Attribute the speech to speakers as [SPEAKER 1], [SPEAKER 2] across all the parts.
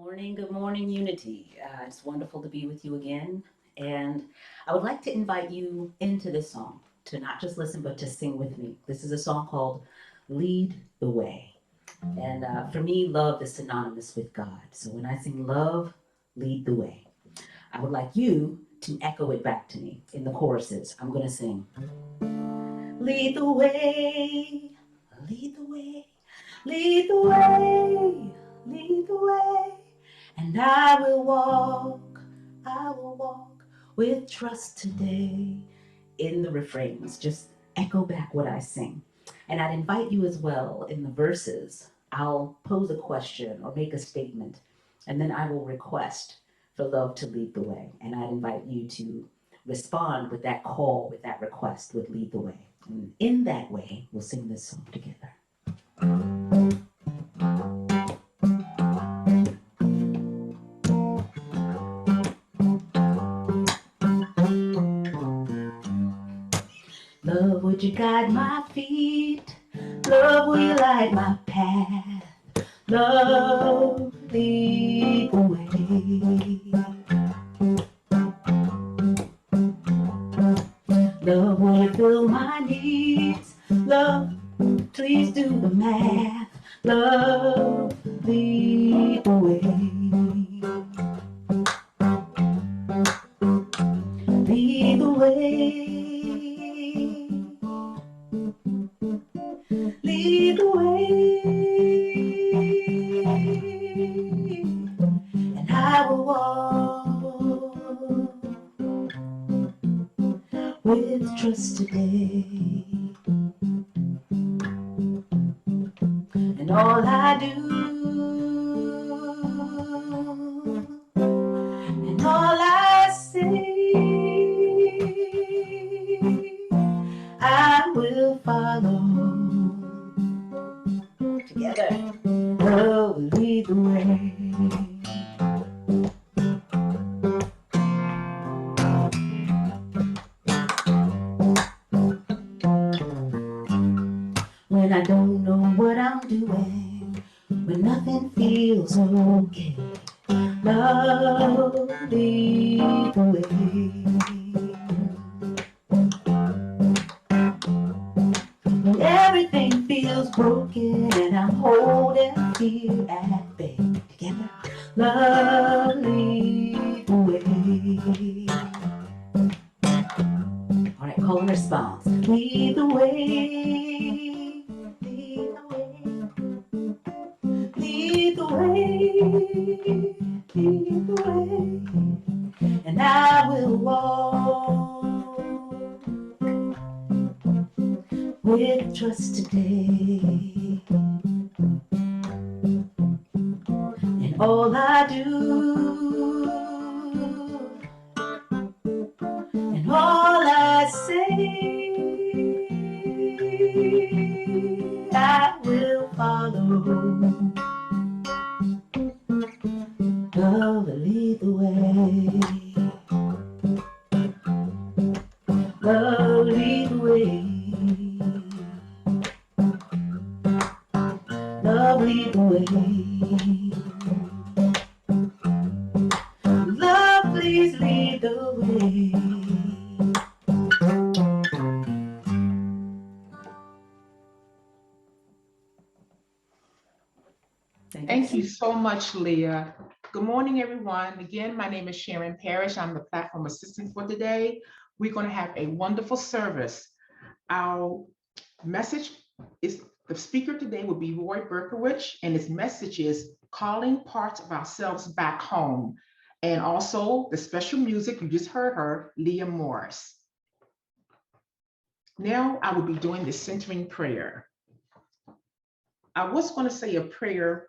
[SPEAKER 1] Good morning, Unity. It's wonderful to be with you again. And I would like to invite you into this song to not just listen, but to sing with me. This is a song called Lead the Way. And for me, love is synonymous with God. So when I sing love, lead the way, I would like you to echo it back to me in the choruses. I'm going to sing, lead the way, lead the way, lead the way, lead the way. And I will walk with trust today. In the refrains, just echo back what I sing. And I'd invite you as well in the verses. I'll pose a question or make a statement, and then I will request for love to lead the way. And I'd invite you to respond with that call, with that request, with lead the way. And in that way, we'll sing this song together. Love, would you guide my feet? Love, will you light my path? Love, lead the way. Love, will you fill my needs? Love, please do the math. Love, lead the way. Lead the way. Lead the way, and I will walk with trust today. And all I do, and all I say, I will follow. Together, love will lead the way. When I don't know what I'm doing, when nothing feels okay, love lead the way. When everything feels broken and I'm holding fear at bay, together, love lead the way. All right, call and response. Lead the way, lead the way, lead the way, lead the way, and I will walk with trust today. And all I do, and all I say, I will follow. Love will lead the way. Love will lead the way. Love lead the way. Love, please lead the way.
[SPEAKER 2] Thank you so much, Leah. Good morning, everyone. Again, my name is Sharon Parrish. I'm the platform assistant for today. We're going to have a wonderful service. Our message is, the speaker today will be Roy Berkowitz, and his message is calling parts of ourselves back home. And also the special music, you just heard her, Lea Morris. Now I will be doing the centering prayer. I was going to say a prayer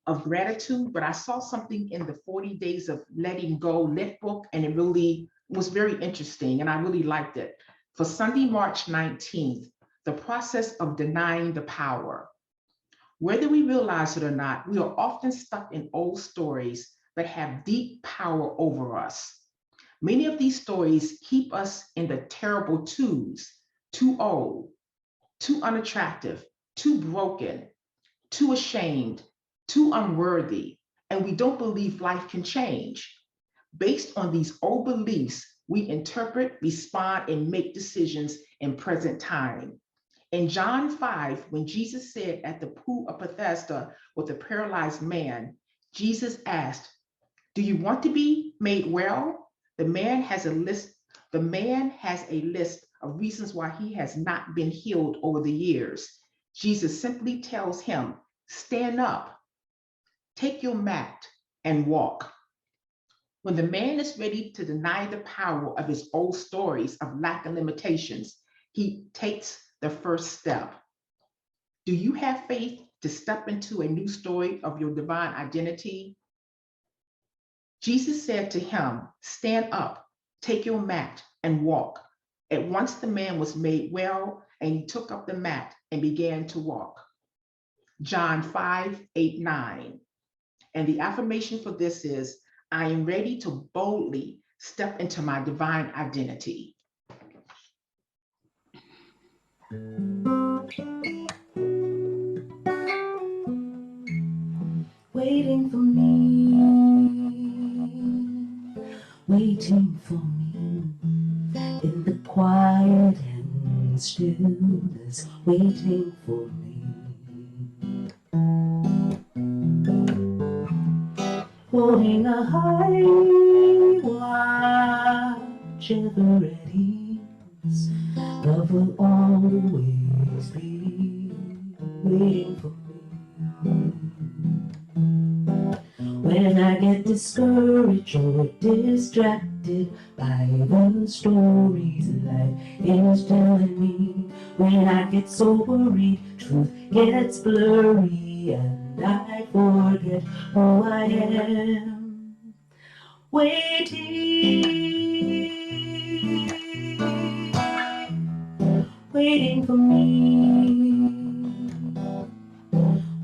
[SPEAKER 2] of gratitude, but I saw something in the 40 Days of Letting Go Lit book, and it really was very interesting, and I really liked it. For Sunday, March 19th, the process of denying the power. Whether we realize it or not, we are often stuck in old stories that have deep power over us. Many of these stories keep us in the terrible twos: too old, too unattractive, too broken, too ashamed, too unworthy, and we don't believe life can change. Based on these old beliefs, we interpret, respond, and make decisions in present time. In John 5, when Jesus said at the pool of Bethesda with the paralyzed man, Jesus asked, "Do you want to be made well?" The man has a list of reasons why he has not been healed over the years. Jesus simply tells him, "Stand up, take your mat, and walk." When the man is ready to deny the power of his old stories of lack and limitations, he takes the first step. Do you have faith to step into a new story of your divine identity? Jesus said to him, "Stand up, take your mat, and walk." At once the man was made well, and he took up the mat and began to walk. John 5:8-9. And the affirmation for this is, I am ready to boldly step into my divine identity.
[SPEAKER 1] Waiting for me, waiting for me, in the quiet and stillness, waiting for me. Holding a high watch ever at ease, love will always be waiting for me. When I get discouraged or distracted by the stories life is telling me, when I get so worried, truth gets blurry and I forget who I am. Waiting for me,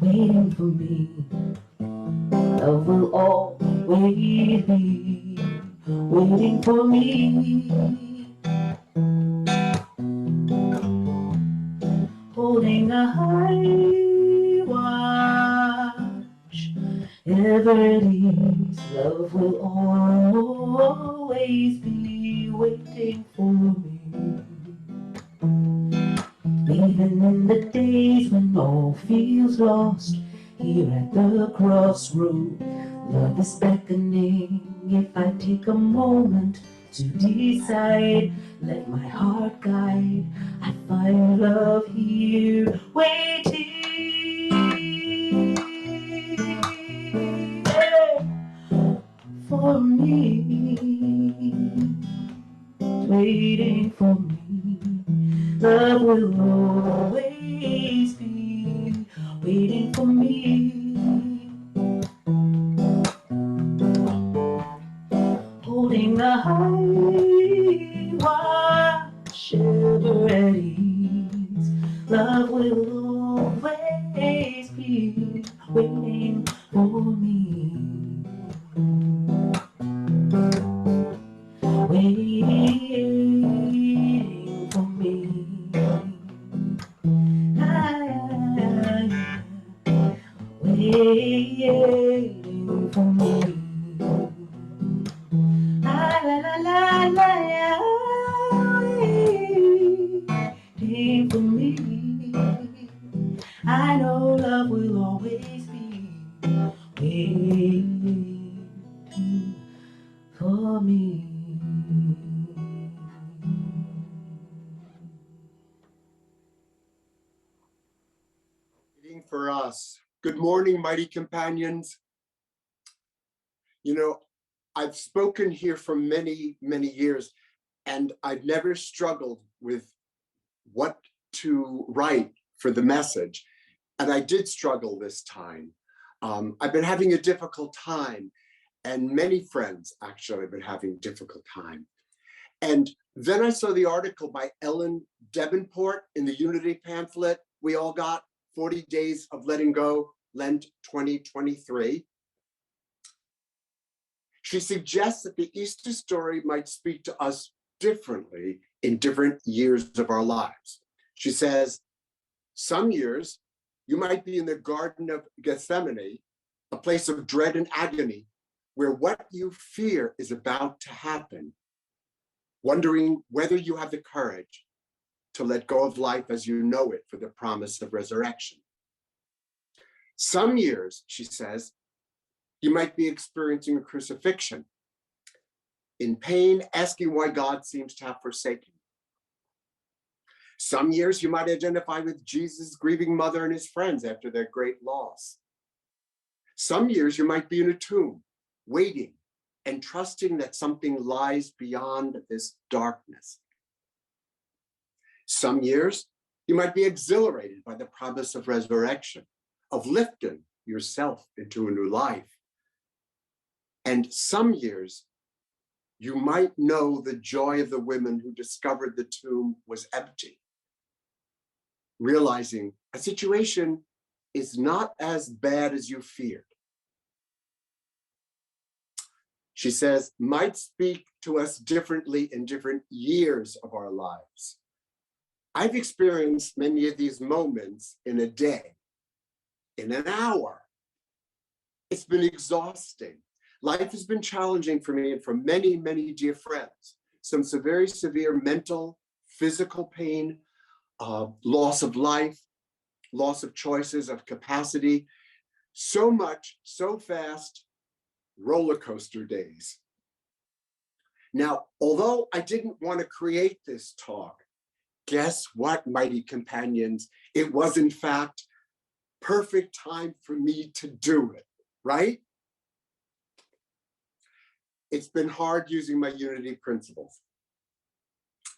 [SPEAKER 1] waiting for me. Love will always be waiting for me. Holding a high watch, ever at ease. Love will always be waiting for me. Even in the days when all feels lost, here at the crossroad, love is beckoning. If I take a moment to decide, let my heart guide, I find love here waiting for me, waiting for me. Love will always be waiting for me. Holding a high watch ever at ease. Love will always be waiting for me. Waiting for me. Waiting for me. La la la la, waiting for me. I know love will always be waiting for me.
[SPEAKER 3] Waiting for us. Good morning, mighty companions. You know, I've spoken here for many, many years, and I've never struggled with what to write for the message. And I did struggle this time. I've been having a difficult time, and many friends actually have been having a difficult time. And then I saw the article by Ellen Davenport in the Unity pamphlet we all got, 40 Days of Letting Go, Lent 2023. She suggests that the Easter story might speak to us differently in different years of our lives. She says, some years you might be in the Garden of Gethsemane a place of dread and agony, where what you fear is about to happen, wondering whether you have the courage to let go of life as you know it for the promise of resurrection. Some years, she says, you might be experiencing a crucifixion, in pain, asking why God seems to have forsaken you. Some years you might identify with Jesus' grieving mother and his friends after their great loss. Some years you might be in a tomb, waiting and trusting that something lies beyond this darkness. Some years you might be exhilarated by the promise of resurrection, of lifting yourself into a new life. And some years you might know the joy of the women who discovered the tomb was empty, realizing a situation is not as bad as you feared. She says, might speak to us differently in different years of our lives. I've experienced many of these moments in a day, in an hour. It's been exhausting. Life has been challenging for me and for many, many dear friends. Some very severe mental, physical pain, loss of life, loss of choices, of capacity. So much, so fast, roller coaster days. Now, although I didn't want to create this talk, guess what, mighty companions? It was, in fact, perfect time for me to do it, right? It's been hard using my unity principles.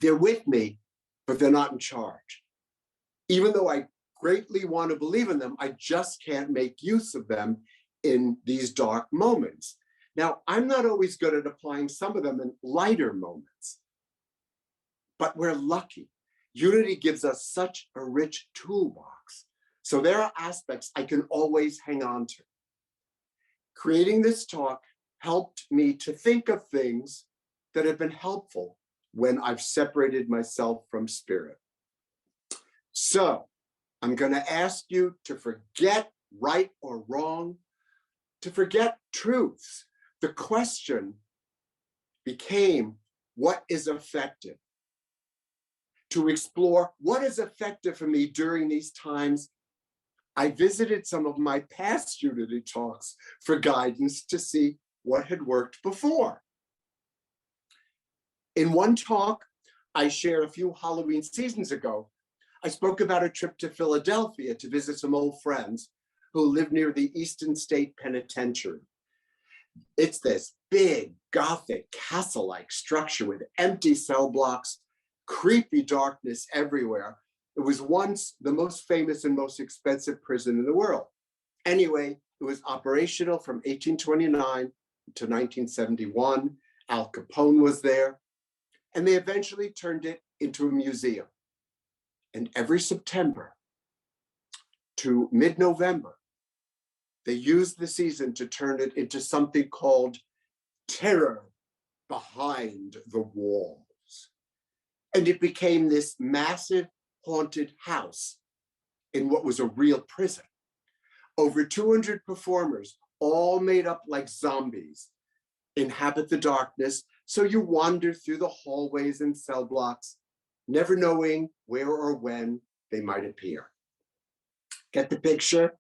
[SPEAKER 3] They're with me, but they're not in charge. Even though I greatly want to believe in them, I just can't make use of them in these dark moments. Now, I'm not always good at applying some of them in lighter moments, but we're lucky. Unity gives us such a rich toolbox. So there are aspects I can always hang on to. Creating this talk helped me to think of things that have been helpful when I've separated myself from spirit. So I'm going to ask you to forget right or wrong, to forget truths. The question became, what is effective? To explore what is effective for me during these times, I visited some of my past Unity talks for guidance to see what had worked before. In one talk I shared a few Halloween seasons ago, I spoke about a trip to Philadelphia to visit some old friends who live near the Eastern State Penitentiary. It's this big, Gothic, castle-like structure with empty cell blocks, creepy darkness everywhere. It was once the most famous and most expensive prison in the world. Anyway, it was operational from 1829 to 1971. Al Capone was there, and they eventually turned it into a museum. And every September to mid-November, they used the season to turn it into something called Terror Behind the Walls. And it became this massive haunted house in what was a real prison. Over 200 performers, all made up like zombies, inhabit the darkness. So you wander through the hallways and cell blocks, never knowing where or when they might appear. Get the picture?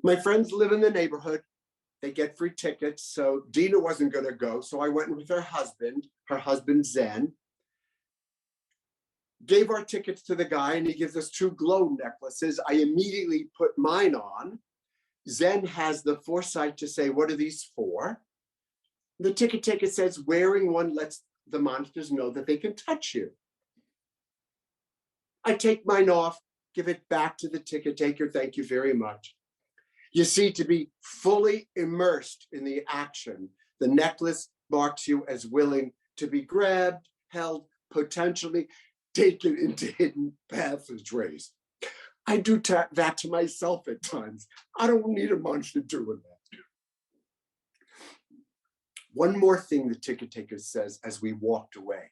[SPEAKER 3] My friends live in the neighborhood. They get free tickets. So Dina wasn't going to go. So I went with her husband Zen. Gave our tickets to the guy, and he gives us 2 glow necklaces. I immediately put mine on. Zen has the foresight to say, what are these for? The ticket taker says, wearing one lets the monsters know that they can touch you. I take mine off, give it back to the ticket taker. Thank you very much. You see, to be fully immersed in the action, the necklace marks you as willing to be grabbed, held, potentially taken into hidden passageways. I do that to myself at times. I don't need a monster doing that. One more thing the ticket taker says as we walked away.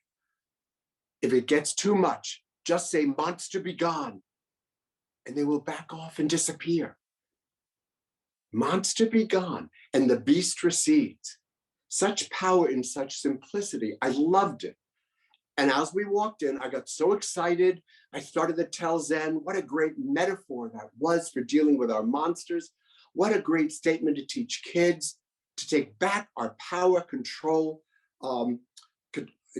[SPEAKER 3] If it gets too much, just say, monster be gone, and they will back off and disappear. Monster be gone, and the beast recedes. Such power in such simplicity. I loved it. And as we walked in, I got so excited. I started to tell Zen what a great metaphor that was for dealing with our monsters. What a great statement to teach kids to take back our power, control,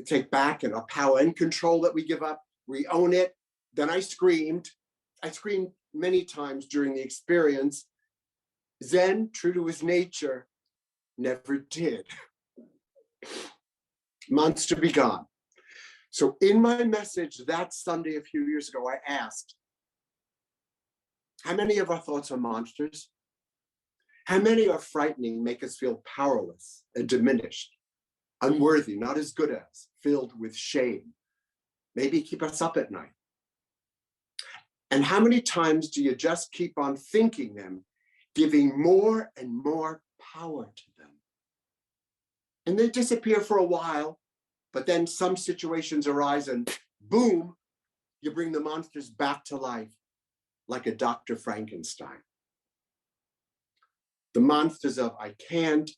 [SPEAKER 3] take back and our power and control that we give up. We own it. Then I screamed. I screamed many times during the experience. Zen, true to his nature, never did. Monster be gone. So in my message that Sunday a few years ago, I asked, how many of our thoughts are monsters? How many are frightening, make us feel powerless and diminished, unworthy, not as good as, filled with shame, maybe keep us up at night? And how many times do you just keep on thinking them, giving more and more power to them? And they disappear for a while, but then some situations arise and boom, you bring the monsters back to life like a Dr. Frankenstein. The monsters of I can't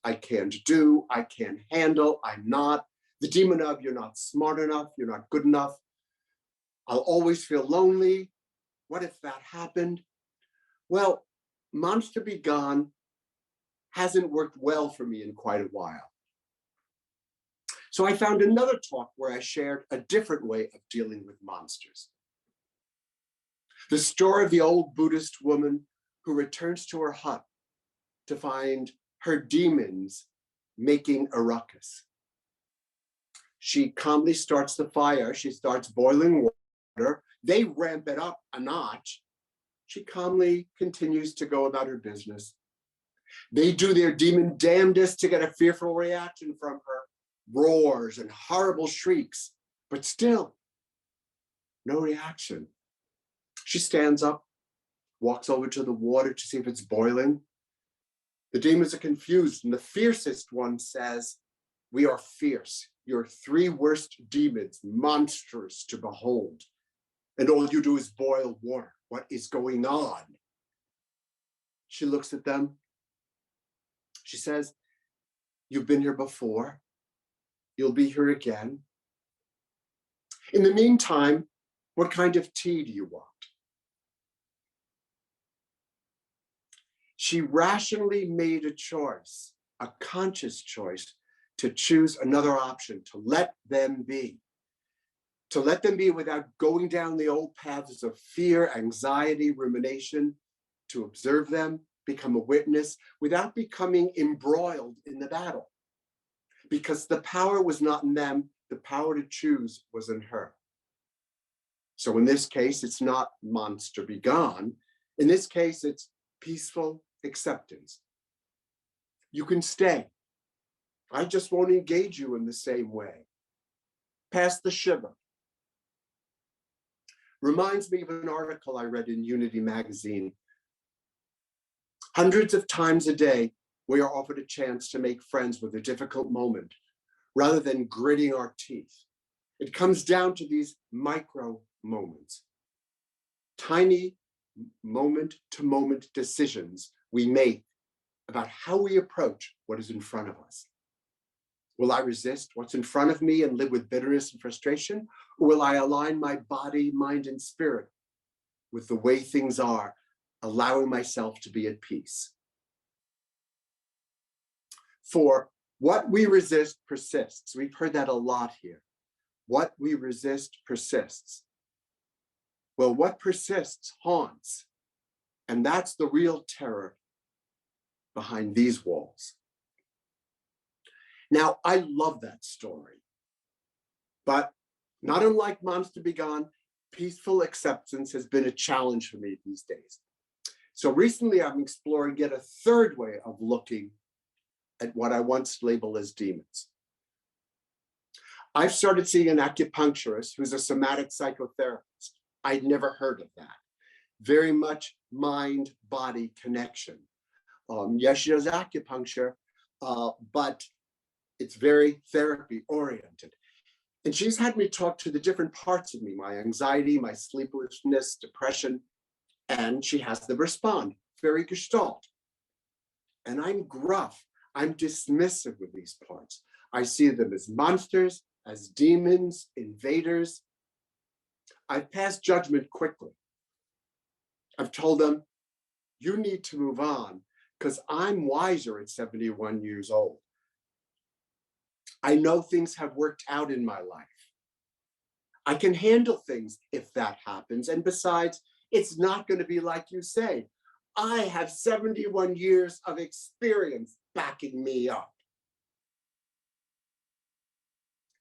[SPEAKER 3] do, I can't handle, I'm not. The demon of you're not smart enough, you're not good enough. I'll always feel lonely. What if that happened? Well, monster be gone hasn't worked well for me in quite a while. So I found another talk where I shared a different way of dealing with monsters. The story of the old Buddhist woman who returns to her hut to find her demons making a ruckus. She calmly starts the fire. She starts boiling water. They ramp it up a notch. She calmly continues to go about her business. They do their demon damnedest to get a fearful reaction from her. Roars and horrible shrieks, but still no reaction. She stands up, walks over to the water to see if it's boiling. The demons are confused, and the fiercest one says, "We are fierce. Your three worst demons, monstrous to behold. And all you do is boil water. What is going on?" She looks at them. She says, "You've been here before. You'll be here again. In the meantime, what kind of tea do you want?" She rationally made a choice, a conscious choice, to choose another option, to let them be. To let them be without going down the old paths of fear, anxiety, rumination, to observe them, become a witness, without becoming embroiled in the battle. Because the power was not in them, the power to choose was in her. So in this case, it's not monster be gone. In this case, it's peaceful acceptance. You can stay. I just won't engage you in the same way. Pass the sugar. Reminds me of an article I read in Unity magazine. Hundreds of times a day, we are offered a chance to make friends with a difficult moment, rather than gritting our teeth. It comes down to these micro moments, tiny moment-to-moment decisions we make about how we approach what is in front of us. Will I resist what's in front of me and live with bitterness and frustration? Or will I align my body, mind, and spirit with the way things are, allowing myself to be at peace? For what we resist persists. We've heard that a lot here. What we resist persists. Well, what persists haunts. And that's the real terror behind these walls. Now, I love that story. But not unlike Monster Be Gone, peaceful acceptance has been a challenge for me these days. So recently I'm exploring yet a third way of looking at what I once labeled as demons. I've started seeing an acupuncturist who's a somatic psychotherapist. I'd never heard of that. Very much mind-body connection. Yes, she does acupuncture, but it's very therapy-oriented. And she's had me talk to the different parts of me, my anxiety, my sleeplessness, depression, and she has them respond, very gestalt. And I'm gruff. I'm dismissive with these parts. I see them as monsters, as demons, invaders. I've passed judgment quickly. I've told them, you need to move on because I'm wiser at 71 years old. I know things have worked out in my life. I can handle things if that happens. And besides, it's not going to be like you say. I have 71 years of experience backing me up.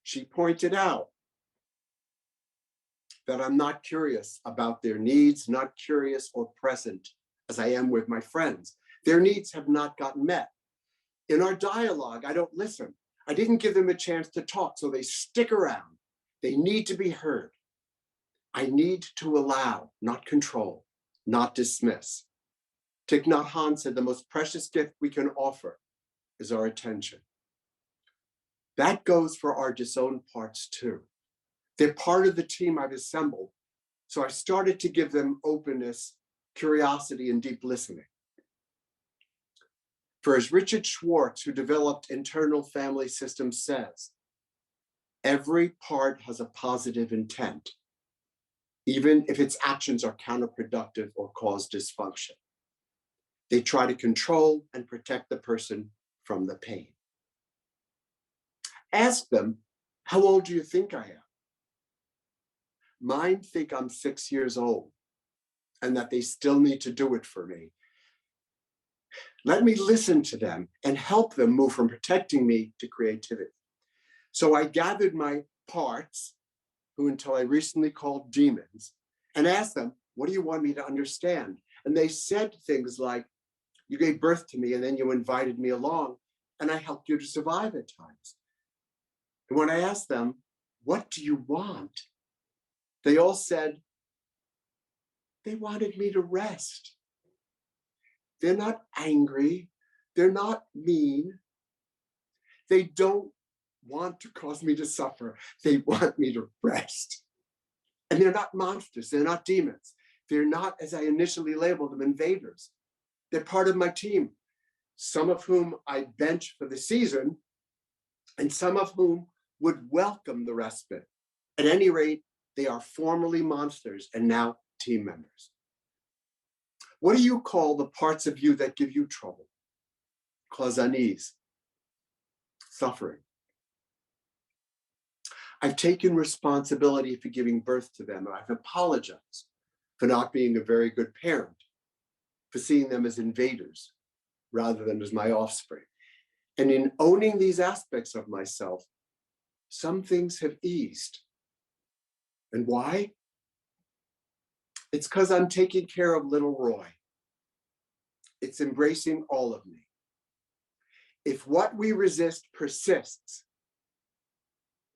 [SPEAKER 3] She pointed out that I'm not curious about their needs, not curious or present as I am with my friends. Their needs have not gotten met. In our dialogue, I don't listen. I didn't give them a chance to talk, so they stick around. They need to be heard. I need to allow, not control, not dismiss. Thich Nhat Hanh said the most precious gift we can offer is our attention. That goes for our disowned parts too. They're part of the team I've assembled, so I started to give them openness, curiosity, and deep listening. For as Richard Schwartz, who developed internal family systems, says, every part has a positive intent, even if its actions are counterproductive or cause dysfunction. They try to control and protect the person from the pain. Ask them, how old do you think I am? Mine think I'm 6 years old and that they still need to do it for me. Let me listen to them and help them move from protecting me to creativity. So I gathered my parts, who until I recently called demons, and asked them, what do you want me to understand? And they said things like, you gave birth to me and then you invited me along and I helped you to survive at times. And when I asked them, what do you want? They all said, they wanted me to rest. They're not angry. They're not mean. They don't want to cause me to suffer. They want me to rest. And they're not monsters. They're not demons. They're not, as I initially labeled them, invaders. They're part of my team, some of whom I bench for the season, and some of whom would welcome the respite. At any rate, they are formerly monsters and now team members. What do you call the parts of you that give you trouble, cause unease, suffering? I've taken responsibility for giving birth to them, and I've apologized for not being a very good parent, for seeing them as invaders rather than as my offspring. And in owning these aspects of myself, some things have eased. And why? It's because I'm taking care of little Roy. It's embracing all of me. If what we resist persists,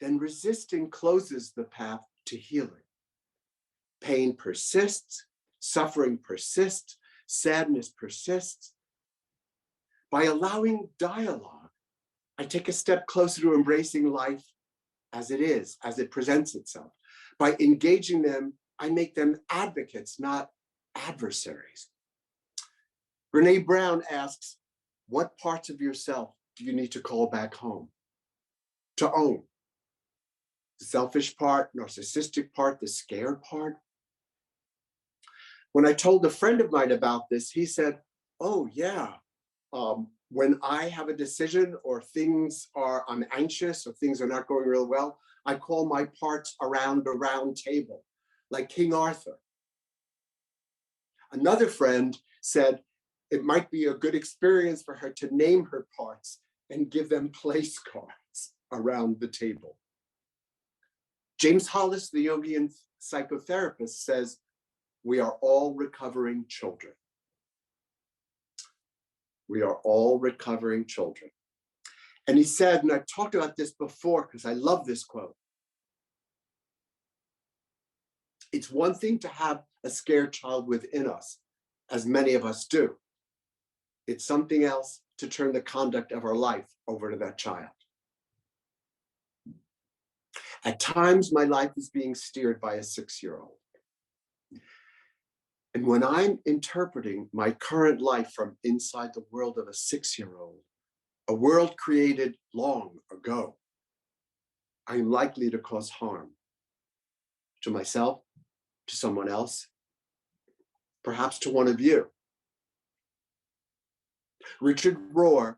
[SPEAKER 3] then resisting closes the path to healing. Pain persists, suffering persists, sadness persists. By allowing dialogue, I take a step closer to embracing life as it is, as it presents itself. By engaging them, I make them advocates, not adversaries. Brene Brown asks, what parts of yourself do you need to call back home? To own. The selfish part, narcissistic part, the scared part. When I told a friend of mine about this, he said, oh yeah, when I have a decision or I'm anxious or things are not going real well, I call my parts around a round table, like King Arthur. Another friend said it might be a good experience for her to name her parts and give them place cards around the table. James Hollis, the Jungian psychotherapist, says, we are all recovering children. We are all recovering children. And he said, and I've talked about this before because I love this quote, it's one thing to have a scared child within us, as many of us do. It's something else to turn the conduct of our life over to that child. At times, my life is being steered by a 6-year-old. And when I'm interpreting my current life from inside the world of a 6-year-old, a world created long ago, I'm likely to cause harm to myself, to someone else, perhaps to one of you. Richard Rohr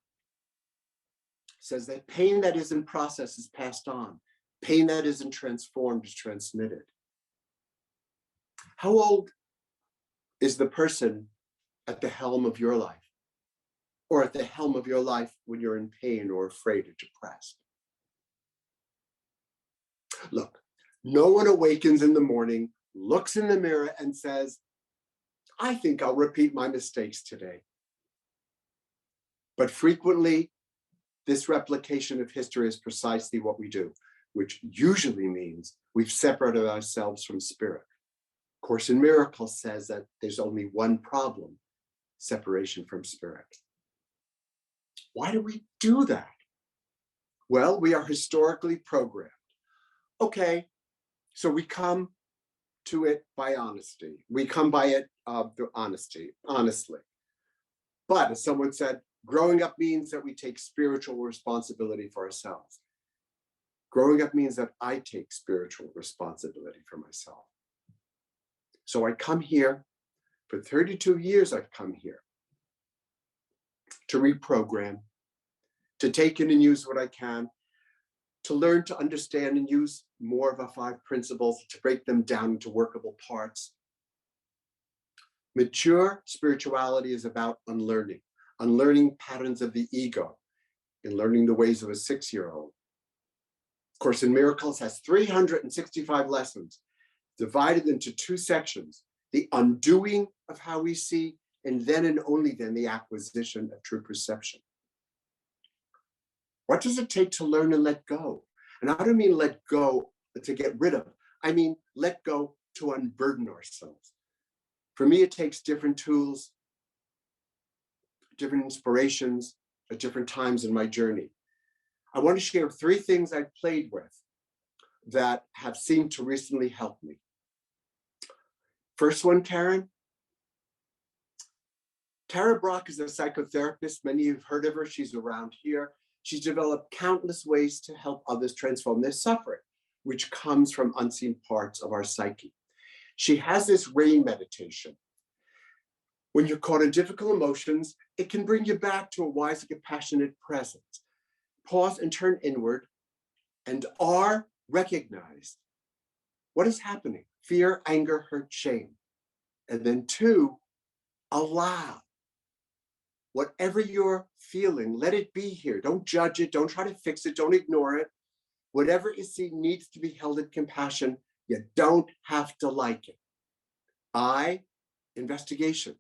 [SPEAKER 3] says that pain that isn't processed is passed on. Pain that isn't transformed is transmitted. How old is the person at the helm of your life? Or at the helm of your life when you're in pain or afraid or depressed? Look, no one awakens in the morning, looks in the mirror and says, I think I'll repeat my mistakes today. But frequently, this replication of history is precisely what we do, which usually means we've separated ourselves from spirit. Course in Miracles says that there's only one problem: separation from spirit. Why do we do that? Well, we are historically programmed. Okay, so we come to it by honesty. We come by it through honesty, honestly. But as someone said, growing up means that we take spiritual responsibility for ourselves. Growing up means that I take spiritual responsibility for myself. So I come here, for 32 years I've come here to reprogram, to take in and use what I can, to learn to understand and use more of our 5 principles, to break them down into workable parts. Mature spirituality is about unlearning patterns of the ego and learning the ways of a 6-year-old. Course in Miracles has 365 lessons divided into 2 sections: the undoing of how we see, and then and only then the acquisition of true perception. What does it take to learn and let go? And I don't mean let go to get rid of, I mean let go to unburden ourselves. For me, it takes different tools, different inspirations at different times in my journey. I want to share 3 things I've played with that have seemed to recently help me. First one, Karen. Tara Brach is a psychotherapist. Many of you have heard of her. She's around here. She's developed countless ways to help others transform their suffering, which comes from unseen parts of our psyche. She has this rain meditation. When you're caught in difficult emotions, it can bring you back to a wise and compassionate presence. Pause and turn inward and are recognized. What is happening? Fear, anger, hurt, shame. And then 2, allow. Whatever you're feeling, let it be here. Don't judge it. Don't try to fix it. Don't ignore it. Whatever is seen needs to be held in compassion. You don't have to like it. I, investigation.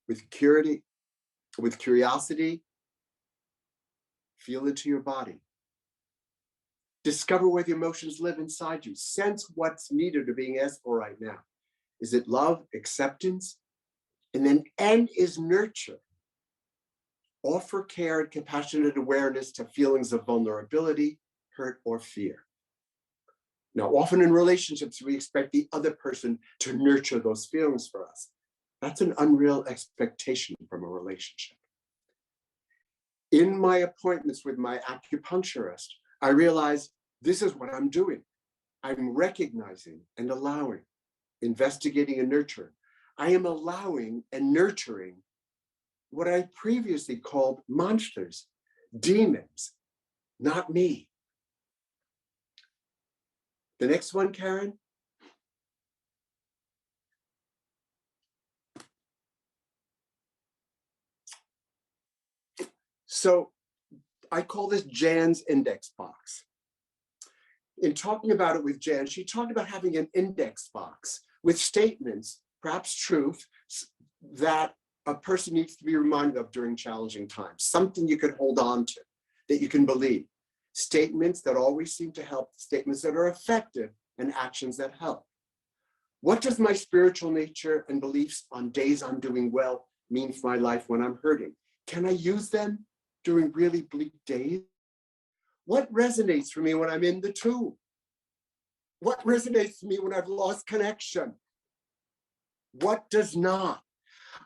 [SPEAKER 3] With curiosity, feel into your body. Discover where the emotions live inside you. Sense what's needed or being asked for right now. Is it love, acceptance? And then N is nurture. Offer care and compassionate awareness to feelings of vulnerability, hurt, or fear. Now, often in relationships, we expect the other person to nurture those feelings for us. That's an unreal expectation from a relationship. In my appointments with my acupuncturist, I realized this is what I'm doing. I'm recognizing and allowing, investigating and nurturing. I am allowing and nurturing what I previously called monsters, demons, not me. The next one, Karen. So I call this Jan's index box. In talking about it with Jan, she talked about having an index box with statements, perhaps truth, that a person needs to be reminded of during challenging times, something you can hold on to, that you can believe. Statements that always seem to help, statements that are effective, and actions that help. What does my spiritual nature and beliefs on days I'm doing well mean for my life when I'm hurting? Can I use them during really bleak days? What resonates for me when I'm in the tomb? What resonates for me when I've lost connection? What does not?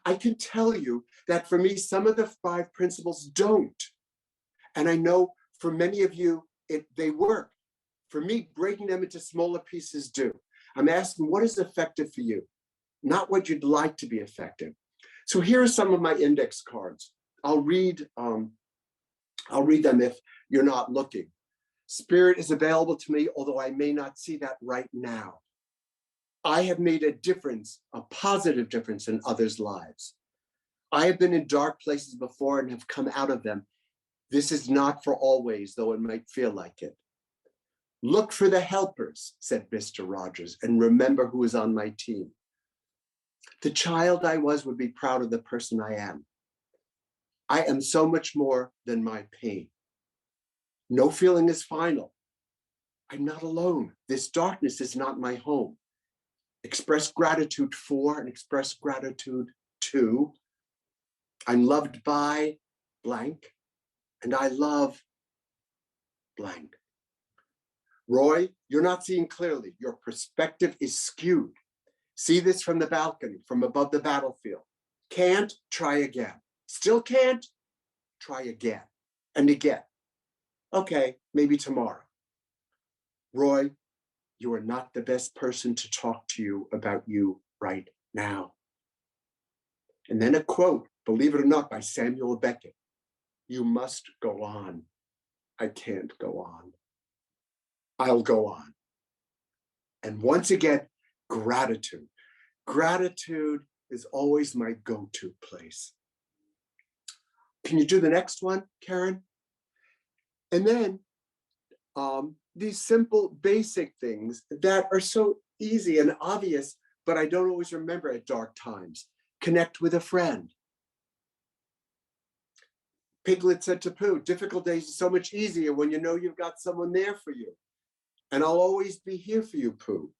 [SPEAKER 3] I can tell you that for me, some of the 5 principles don't. And I know for many of you, they work. For me, breaking them into smaller pieces do. I'm asking, what is effective for you? Not what you'd like to be effective. So here are some of my index cards. I'll read them if you're not looking. Spirit is available to me, although I may not see that right now. I have made a difference, a positive difference in others' lives. I have been in dark places before and have come out of them. This is not for always, though it might feel like it. Look for the helpers, said Mr. Rogers, and remember who is on my team. The child I was would be proud of the person I am. I am so much more than my pain. No feeling is final. I'm not alone. This darkness is not my home. Express gratitude for and express gratitude to. I'm loved by blank, and I love blank. Roy, you're not seeing clearly. Your perspective is skewed. See this from the balcony, from above the battlefield. Can't, try again. Still can't, try again and again. Okay, maybe tomorrow. Roy, you are not the best person to talk to you about you right now. And then a quote, believe it or not, by Samuel Beckett. You must go on. I can't go on. I'll go on. And once again, gratitude. Gratitude is always my go-to place. Can you do the next one, Karen? And then these simple, basic things that are so easy and obvious, but I don't always remember at dark times. Connect with a friend. Piglet said to Pooh, difficult days are so much easier when you know you've got someone there for you. And I'll always be here for you, Pooh.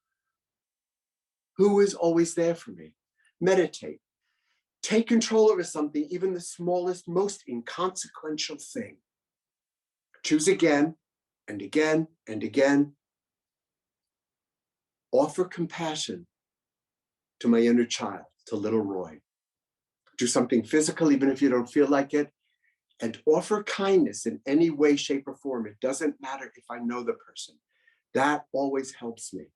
[SPEAKER 3] Who is always there for me? Meditate. Take control over something, even the smallest, most inconsequential thing. Choose again and again and again. Offer compassion to my inner child, to little Roy. Do something physical, even if you don't feel like it, and offer kindness in any way, shape, or form. It doesn't matter if I know the person. That always helps me.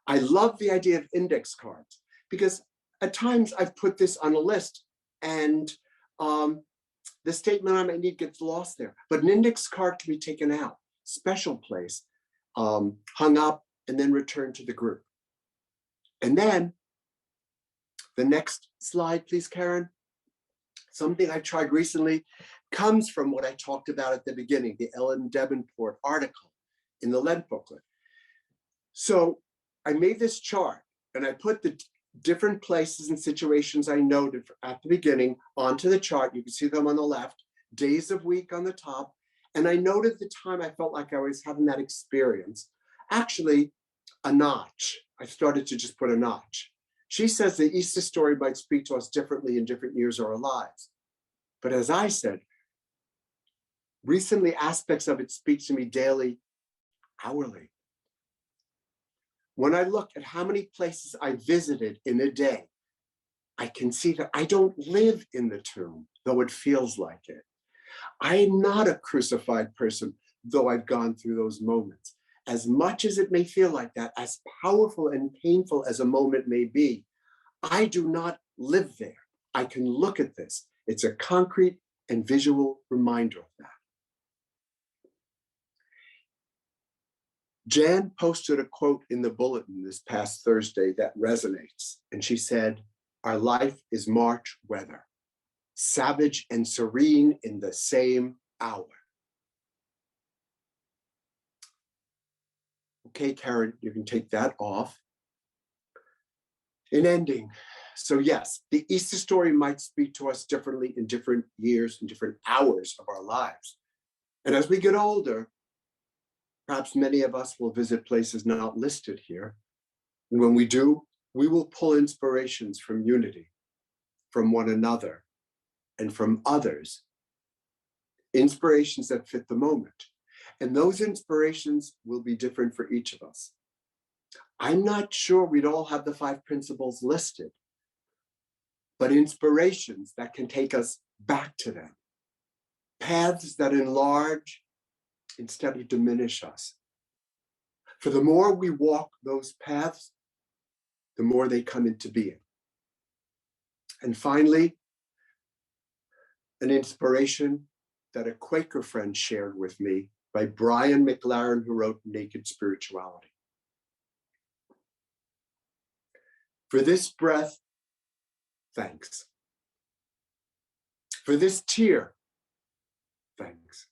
[SPEAKER 3] I love the idea of index cards because at times I've put this on a list and the statement I might need gets lost there. But an index card can be taken out, special place, hung up, and then returned to the group. And then the next slide, please, Karen. Something I tried recently comes from what I talked about at the beginning, the Ellen Davenport article in the Lent booklet. So I made this chart and I put the different places and situations I noted at the beginning onto the chart. You can see them on the left, days of week on the top. And I noted the time I felt like I was having that experience. Actually, a notch. I started to just put a notch. She says the Easter story might speak to us differently in different years of our lives. But as I said, recently aspects of it speak to me daily, hourly. When I look at how many places I visited in a day, I can see that I don't live in the tomb, though it feels like it. I am not a crucified person, though I've gone through those moments. As much as it may feel like that, as powerful and painful as a moment may be, I do not live there. I can look at this. It's a concrete and visual reminder of that. Jan posted a quote in the bulletin this past Thursday that resonates. And she said, "Our life is March weather, savage and serene in the same hour." Okay, Karen, you can take that off. In ending, so yes, the Easter story might speak to us differently in different years and different hours of our lives. And as we get older, perhaps many of us will visit places not listed here. And when we do, we will pull inspirations from unity, from one another, and from others. Inspirations that fit the moment. And those inspirations will be different for each of us. I'm not sure we'd all have the 5 principles listed, but inspirations that can take us back to them. Paths that enlarge instead of diminish us. For the more we walk those paths, the more they come into being. And finally, an inspiration that a Quaker friend shared with me by Brian McLaren, who wrote Naked Spirituality. For this breath, thanks. For this tear, thanks.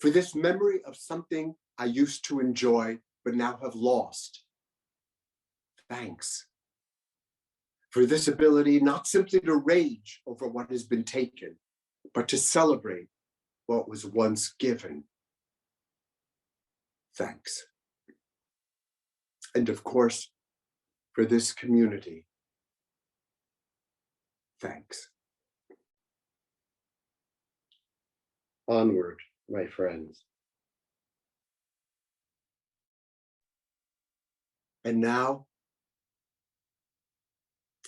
[SPEAKER 3] For this memory of something I used to enjoy, but now have lost, thanks. For this ability not simply to rage over what has been taken, but to celebrate what was once given, thanks. And of course, for this community, thanks. Onward, my friends. And now,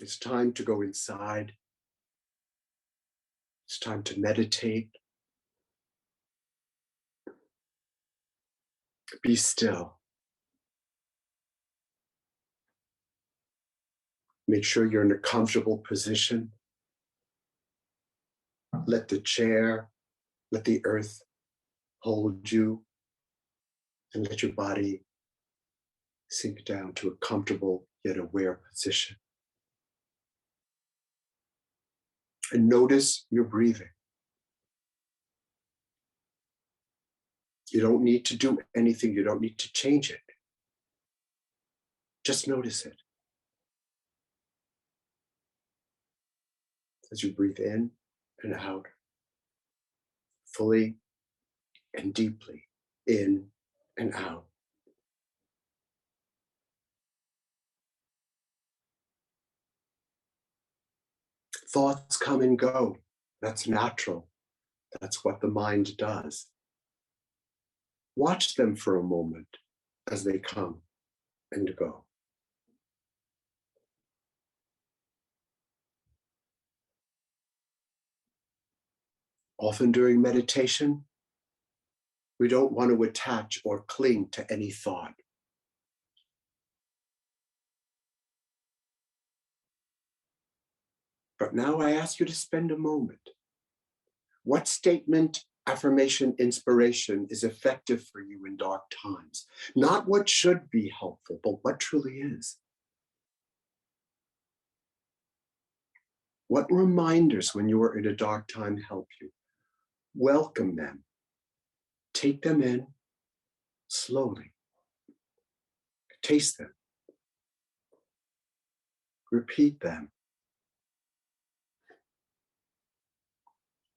[SPEAKER 3] it's time to go inside. It's time to meditate. Be still. Make sure you're in a comfortable position. Let the chair, let the earth hold you, and let your body sink down to a comfortable yet aware position. And notice your breathing. You don't need to do anything. You don't need to change it. Just notice it. As you breathe in and out, fully and deeply, in and out. Thoughts come and go. That's natural. That's what the mind does. Watch them for a moment as they come and go. Often during meditation, we don't want to attach or cling to any thought. But now I ask you to spend a moment. What statement, affirmation, inspiration is effective for you in dark times? Not what should be helpful, but what truly is. What reminders when you are in a dark time help you? Welcome them. Take them in slowly. Taste them. Repeat them.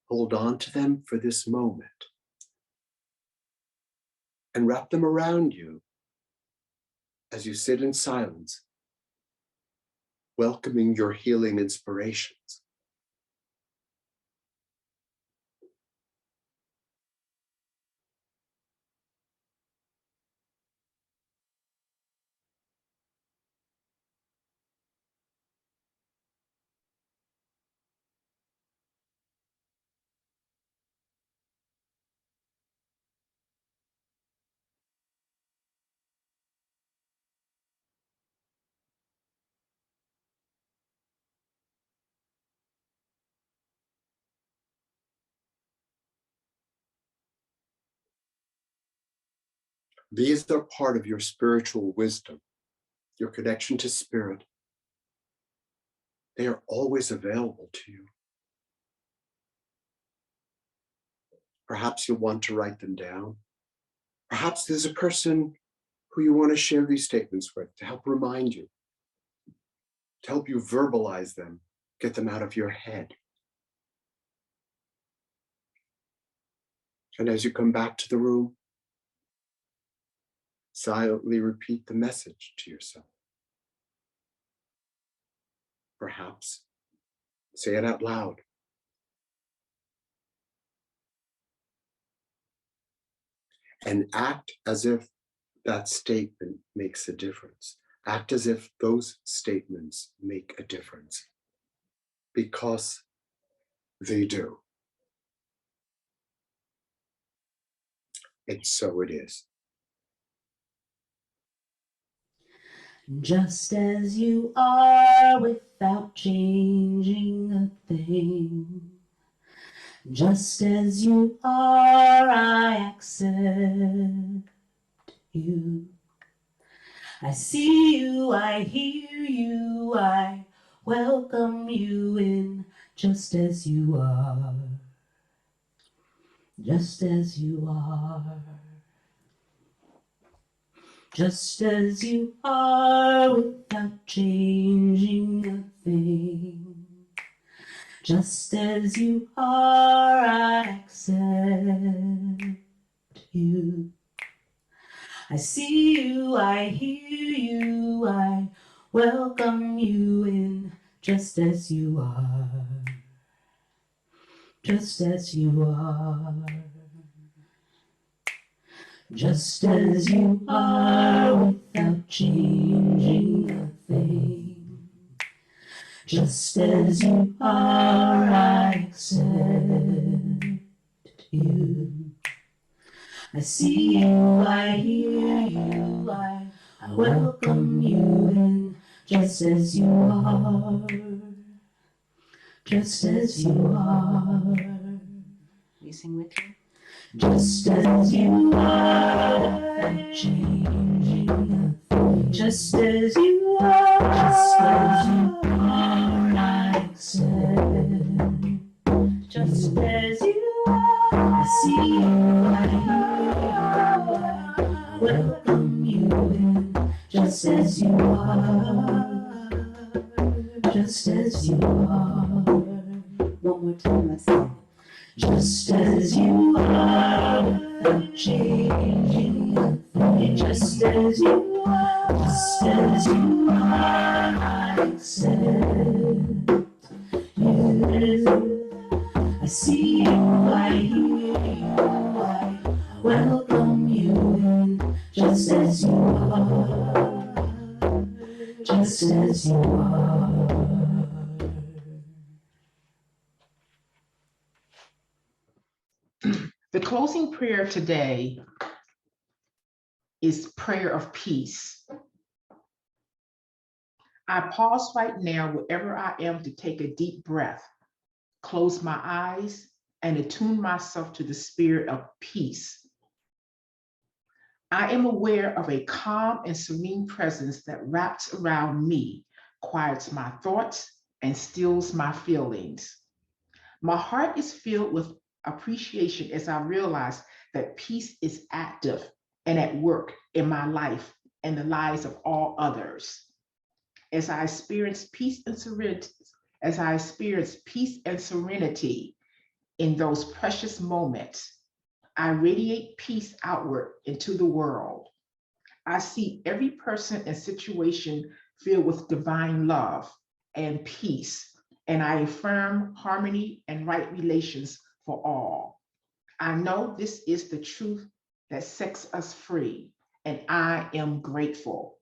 [SPEAKER 3] Hold on to them for this moment. And wrap them around you as you sit in silence, welcoming your healing inspirations. These are part of your spiritual wisdom, your connection to spirit. They are always available to you. Perhaps you'll want to write them down. Perhaps there's a person who you want to share these statements with to help remind you, to help you verbalize them, get them out of your head. And as you come back to the room, silently repeat the message to yourself. Perhaps say it out loud. And act as if that statement makes a difference. Act as if those statements make a difference. because they do. And so it is.
[SPEAKER 1] Just as you are without changing a thing. Just as you are, I accept you. I see you, I hear you, I welcome you in just as you are. Just as you are. Just as you are without changing a thing. Just as you are, I accept you. I see you, I hear you, I welcome you in just as you are. Just as you are. Just as you are without changing a thing. Just as you are, I accept you. I see you, I hear you, I welcome you in just as you are. Just as you are. Will you sing with me? Just as you are, without changing a thing. Just as you are. Just as you are, I accept. Just as you are, I see you, I hear you, I welcome you in just as you are, just as you are. One more time, let's sing. Just as you are, without changing a thing. Just as you are, just as you are, I accept you. I see you, I hear you, I welcome you in just as you are, just as you are.
[SPEAKER 2] The closing prayer today is prayer of peace. I pause right now, wherever I am, to take a deep breath, close my eyes, and attune myself to the spirit of peace. I am aware of a calm and serene presence that wraps around me, quiets my thoughts, and stills my feelings. My heart is filled with appreciation as I realize that peace is active and at work in my life and the lives of all others. As I experience peace and serenity, in those precious moments, I radiate peace outward into the world. I see every person and situation filled with divine love and peace, and I affirm harmony and right relations for all. I know this is the truth that sets us free, and I am grateful.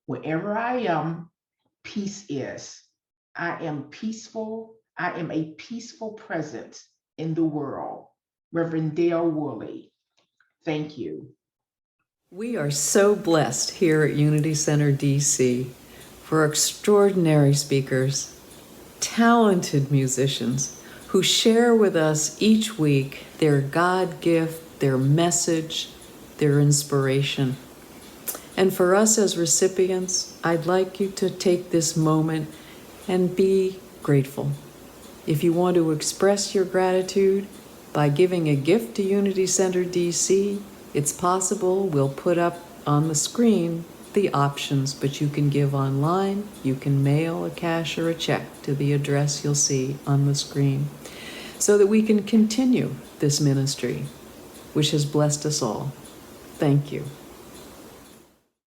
[SPEAKER 2] Wherever I am, peace is. I am peaceful. I am a peaceful presence in the world. Reverend Dale Woolley, thank you.
[SPEAKER 4] We are so blessed here at Unity Center DC for extraordinary speakers, talented musicians who share with us each week their God gift, their message, their inspiration. And for us as recipients, I'd like you to take this moment and be grateful. If you want to express your gratitude by giving a gift to Unity Center DC, it's possible. We'll put up on the screen the options, but you can give online, you can mail a cash or a check to the address you'll see on the screen, so that we can continue this ministry, which has blessed us all. Thank you.